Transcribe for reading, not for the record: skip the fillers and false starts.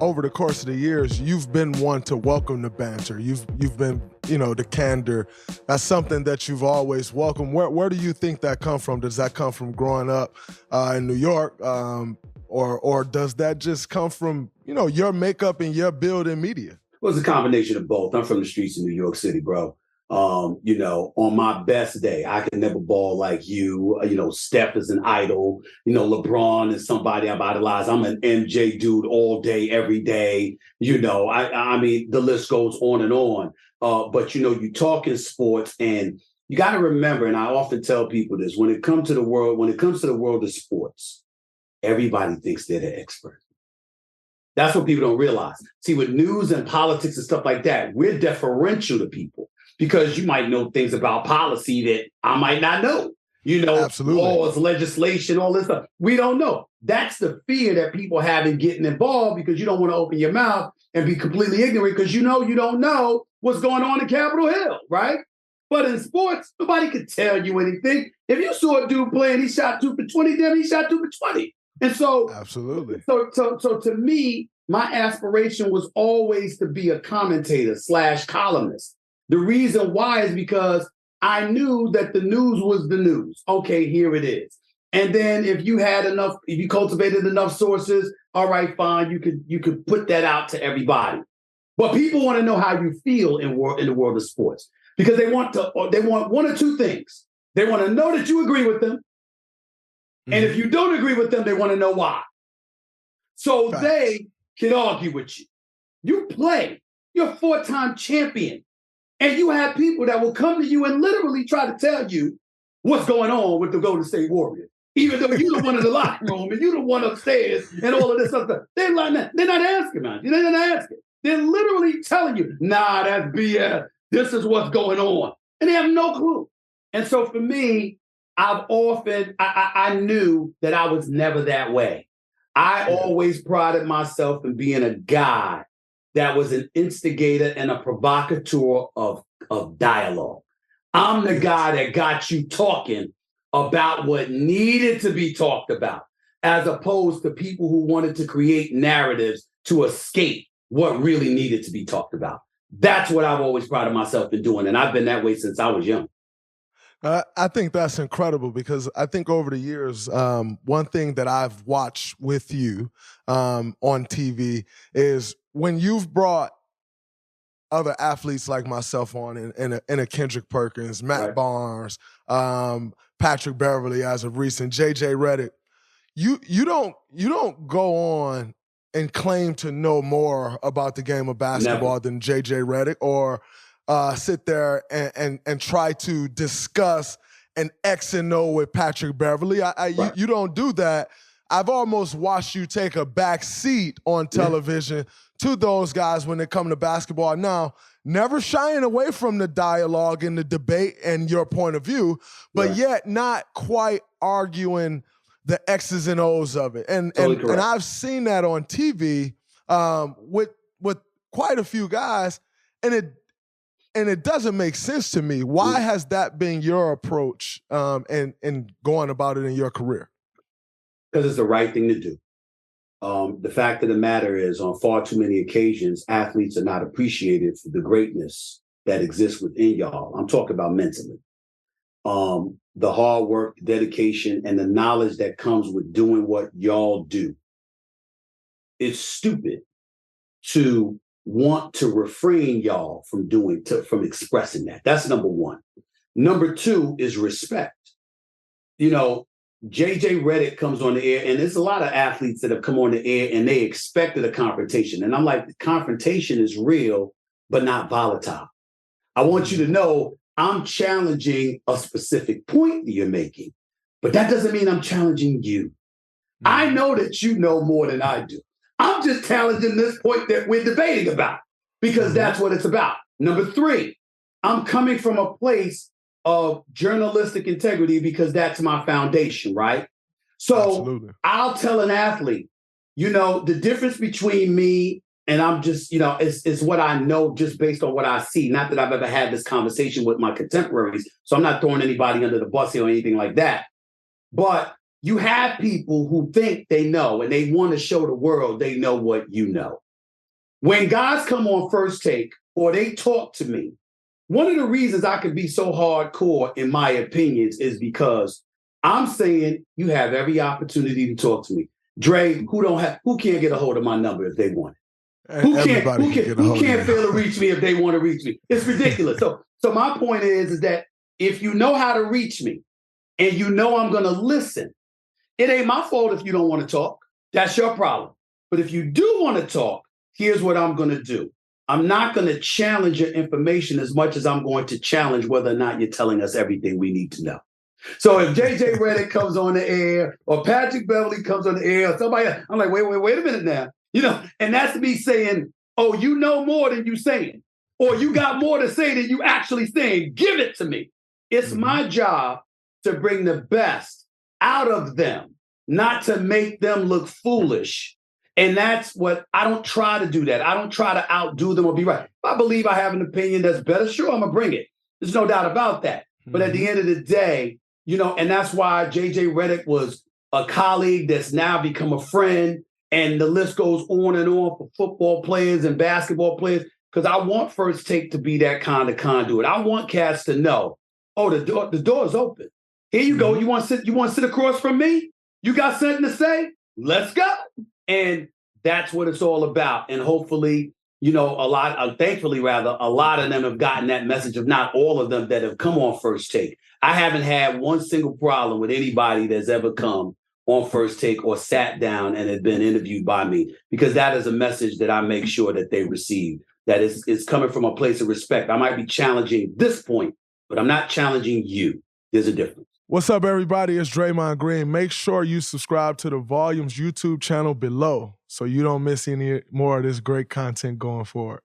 over the course of the years, you've been one to welcome the banter. You've been, the candor. That's something that you've always welcomed. Where do you think that come from? Does that come from growing up in New York, or does that just come from your makeup and your build in media? Well, it's a combination of both. I'm from the streets of New York City, bro. On my best day, I can never ball like you. Steph is an idol. LeBron is somebody I've idolized. I'm an MJ dude all day, every day. I mean, the list goes on and on. But you talk in sports, and you got to remember, and I often tell people this, when it comes to the world of sports, everybody thinks they're the expert. That's what people don't realize. See, with news and politics and stuff like that, we're deferential to people, because you might know things about policy that I might not know. Absolutely. Laws, legislation, all this stuff. We don't know. That's the fear that people have in getting involved, because you don't want to open your mouth and be completely ignorant, because you don't know what's going on in Capitol Hill, right? But in sports, nobody could tell you anything. If you saw a dude playing, he shot 2 for 20, then he shot 2 for 20. And so, absolutely. So to me, my aspiration was always to be a commentator / columnist. The reason why is because I knew that the news was the news. Okay, here it is. And then if you cultivated enough sources, all right, fine, you could put that out to everybody. But people want to know how you feel in the world of sports, because they want one or two things. They want to know that you agree with them. And if you don't agree with them, they want to know why. So Facts. They can argue with you. You play. You're a 4-time champion. And you have people that will come to you and literally try to tell you what's going on with the Golden State Warriors, even though you're the one in the locker room and you're the one upstairs and all of this stuff. They're not asking, man. They're not asking. They're literally telling you, nah, that's BS. This is what's going on. And they have no clue. And so for me, I knew that I was never that way. I always prided myself in being a guy that was an instigator and a provocateur of dialogue. I'm the guy that got you talking about what needed to be talked about, as opposed to people who wanted to create narratives to escape what really needed to be talked about. That's what I've always prided myself in doing, and I've been that way since I was young. I think that's incredible, because I think over the years, one thing that I've watched with you on TV is when you've brought other athletes like myself on, in a Kendrick Perkins, Matt Barnes, Patrick Beverley as of recent, JJ Redick, you don't go on and claim to know more about the game of basketball than JJ Redick, or sit there and try to discuss an X and O with Patrick Beverley. You don't do that. I've almost watched you take a back seat on television to those guys when they come to basketball. Now, never shying away from the dialogue and the debate and your point of view, but yet not quite arguing the X's and O's of it. And I've seen that on TV with quite a few guys, and it doesn't make sense to me. Why has that been your approach in going about it in your career? Because it's the right thing to do. The fact of the matter is, on far too many occasions, athletes are not appreciated for the greatness that exists within y'all. I'm talking about mentally. The hard work, dedication, and the knowledge that comes with doing what y'all do. It's stupid to want to refrain y'all from expressing that. That's number one. Number two is respect. JJ Redick comes on the air, and there's a lot of athletes that have come on the air and they expected a confrontation. And I'm like, the confrontation is real, but not volatile. I want you to know I'm challenging a specific point that you're making, but that doesn't mean I'm challenging you. I know that you know more than I do. I'm just challenging this point that we're debating about, because that's what it's about. Number three, I'm coming from a place of journalistic integrity, because that's my foundation, right? So absolutely. I'll tell an athlete, the difference between me and I'm just, it's what I know just based on what I see. Not that I've ever had this conversation with my contemporaries, so I'm not throwing anybody under the bus here or anything like that. But you have people who think they know, and they want to show the world they know what you know. when guys come on First Take or they talk to me, one of the reasons I can be so hardcore in my opinions is because I'm saying you have every opportunity to talk to me. Dre, who can't get a hold of my number if they want it? Who can't fail to reach me if they want to reach me? It's ridiculous. So my point is that if you know how to reach me and you know I'm going to listen, it ain't my fault if you don't want to talk. That's your problem. But if you do want to talk, here's what I'm going to do. I'm not going to challenge your information as much as I'm going to challenge whether or not you're telling us everything we need to know. So if JJ Redick comes on the air or Patrick Beverley comes on the air or somebody else, I'm like, wait a minute now. And that's me saying, oh, you know more than you saying, or you got more to say than you actually saying. Give it to me. It's my job to bring the best out of them, not to make them look foolish. And that's what I don't try to do that. I don't try to outdo them or be right. If I believe I have an opinion that's better, sure, I'm going to bring it. There's no doubt about that. But at the end of the day, and that's why JJ Redick was a colleague that's now become a friend. And the list goes on and on for football players and basketball players, because I want First Take to be that kind of conduit. I want cats to know, oh, the door is open. Here you go. You want to sit across from me? You got something to say? Let's go. And that's what it's all about. And hopefully, thankfully, a lot of them have gotten that message, if not all of them that have come on First Take. I haven't had one single problem with anybody that's ever come on First Take or sat down and had been interviewed by me, because that is a message that I make sure that they receive, that it's coming from a place of respect. I might be challenging this point, but I'm not challenging you. There's a difference. What's up, everybody? It's Draymond Green. Make sure you subscribe to the Volumes YouTube channel below so you don't miss any more of this great content going forward.